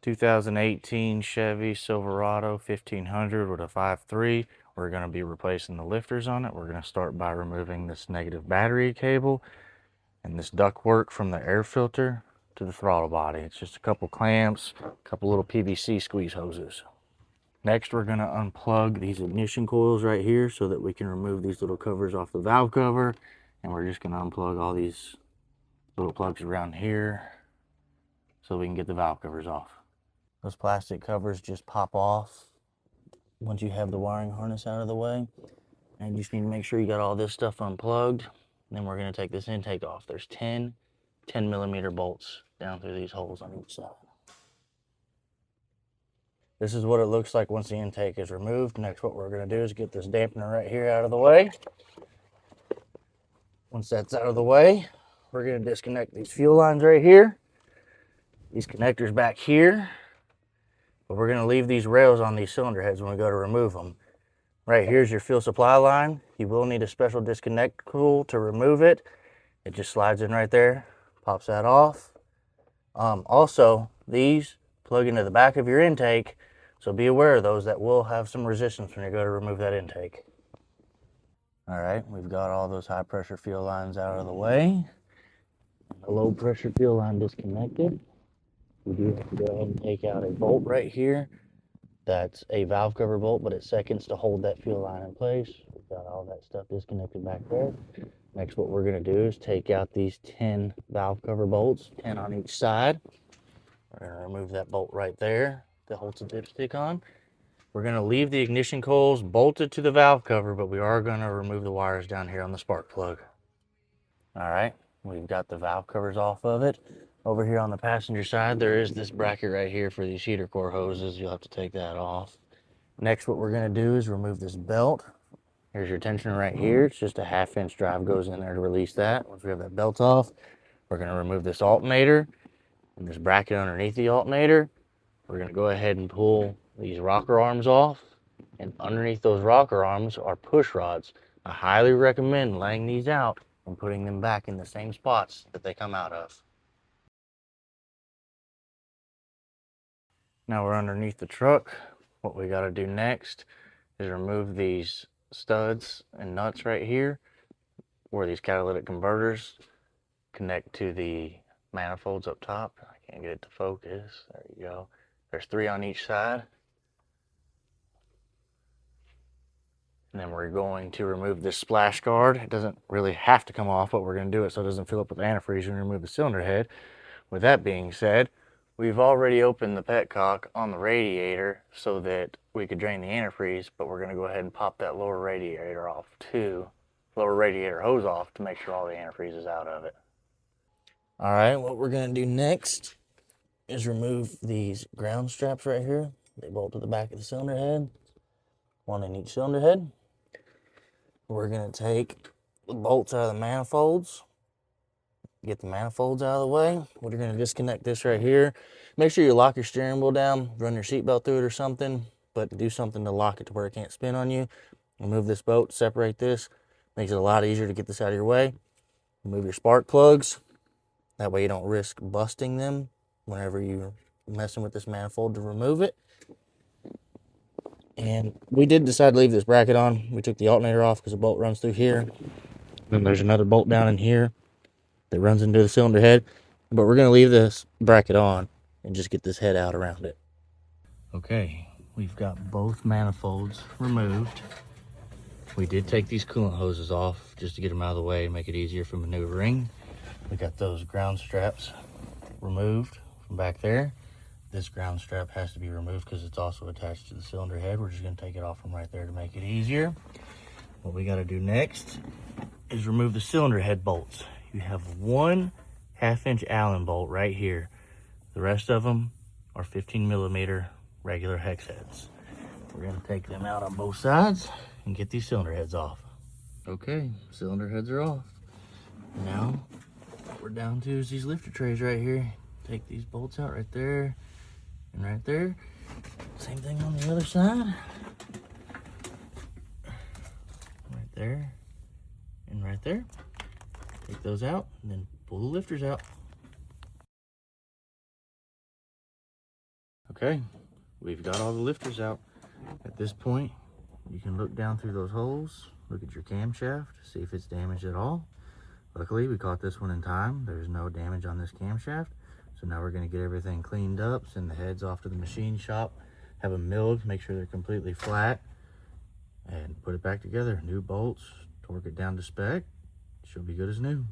2018 Chevy Silverado 1500 with a 5.3. We're going to be replacing the lifters on it. We're going to start by removing this negative battery cable and this ductwork from the air filter to the throttle body. It's just a couple clamps, a couple little PVC squeeze hoses. Next, we're going to unplug these ignition coils right here so that we can remove these little covers off the valve cover. And we're just going to unplug all these little plugs around here so we can get the valve covers off. Those plastic covers just pop off once you have the wiring harness out of the way. And you just need to make sure you got all this stuff unplugged. And then we're going to take this intake off. There's 10 10mm bolts down through these holes on each side. This is what it looks like once the intake is removed. Next, what we're going to do is get this dampener right here out of the way. Once that's out of the way, we're going to disconnect these fuel lines right here. These connectors back here. But we're going to leave these rails on these cylinder heads when we go to remove them. Right here's your fuel supply line. You will need a special disconnect tool to remove it. It just slides in right there, pops that off. Also, these plug into the back of your intake, so be aware of those. That will have some resistance when you go to remove that intake. All right, we've got all those high pressure fuel lines out of the way. The low pressure fuel line disconnected. We do have to go ahead and take out a bolt right here. That's a valve cover bolt, but it seconds to hold that fuel line in place. We've got all that stuff disconnected back there. Next, what we're going to do is take out these 10 valve cover bolts, 10 on each side. We're going to remove that bolt right there that holds the dipstick on. We're going to leave the ignition coils bolted to the valve cover, but we are going to remove the wires down here on the spark plug. All right, we've got the valve covers off of it. Over here on the passenger side, there is this bracket right here for these heater core hoses. You'll have to take that off. Next, what we're going to do is remove this belt. Here's your tensioner right here. It's just a 1/2-inch drive goes in there to release that. Once we have that belt off, we're going to remove this alternator and this bracket underneath the alternator. We're going to go ahead and pull these rocker arms off. And underneath those rocker arms are push rods. I highly recommend laying these out and putting them back in the same spots that they come out of. Now we're underneath the truck. What we got to do next is remove these studs and nuts right here where these catalytic converters connect to the manifolds up top. I can't get it to focus. There you go. There's 3 on each side. And then we're going to remove this splash guard. It doesn't really have to come off, but we're going to do it so it doesn't fill up with antifreeze when we remove the cylinder head. With that being said, we've already opened the petcock on the radiator so that we could drain the antifreeze, but we're going to go ahead and pop that lower radiator off too. Lower radiator hose off to make sure all the antifreeze is out of it. All right, what we're going to do next is remove these ground straps right here. They bolt to the back of the cylinder head, 1 in each cylinder head. We're going to take the bolts out of the manifolds. Get the manifolds out of the way. We're going to disconnect this right here. Make sure you lock your steering wheel down, run your seatbelt through it or something, but do something to lock it to where it can't spin on you. Remove this bolt, separate this. Makes it a lot easier to get this out of your way. Remove your spark plugs. That way you don't risk busting them whenever you're messing with this manifold to remove it. And we did decide to leave this bracket on. We took the alternator off because the bolt runs through here. Then there's another bolt down in here that runs into the cylinder head, but we're going to leave this bracket on and just get this head out around it. Okay, we've got both manifolds removed. We did take these coolant hoses off just to get them out of the way and make it easier for maneuvering. We got those ground straps removed from back there. This ground strap has to be removed because it's also attached to the cylinder head. We're just going to take it off from right there to make it easier. What we got to do next is remove the cylinder head bolts. You have 1 1/2-inch Allen bolt right here. The rest of them are 15mm regular hex heads. We're going to take them out on both sides and get these cylinder heads off. Okay, cylinder heads are off. Now, what we're down to is these lifter trays right here. Take these bolts out right there and right there. Same thing on the other side. Right there and right there. Take those out and then pull the lifters out. Okay, we've got all the lifters out. At this point, you can look down through those holes, look at your camshaft, see if it's damaged at all. Luckily, we caught this one in time. There's no damage on this camshaft. So now we're gonna get everything cleaned up, send the heads off to the machine shop, have them milled, make sure they're completely flat, and put it back together. New bolts, torque it down to spec. She'll be good as new.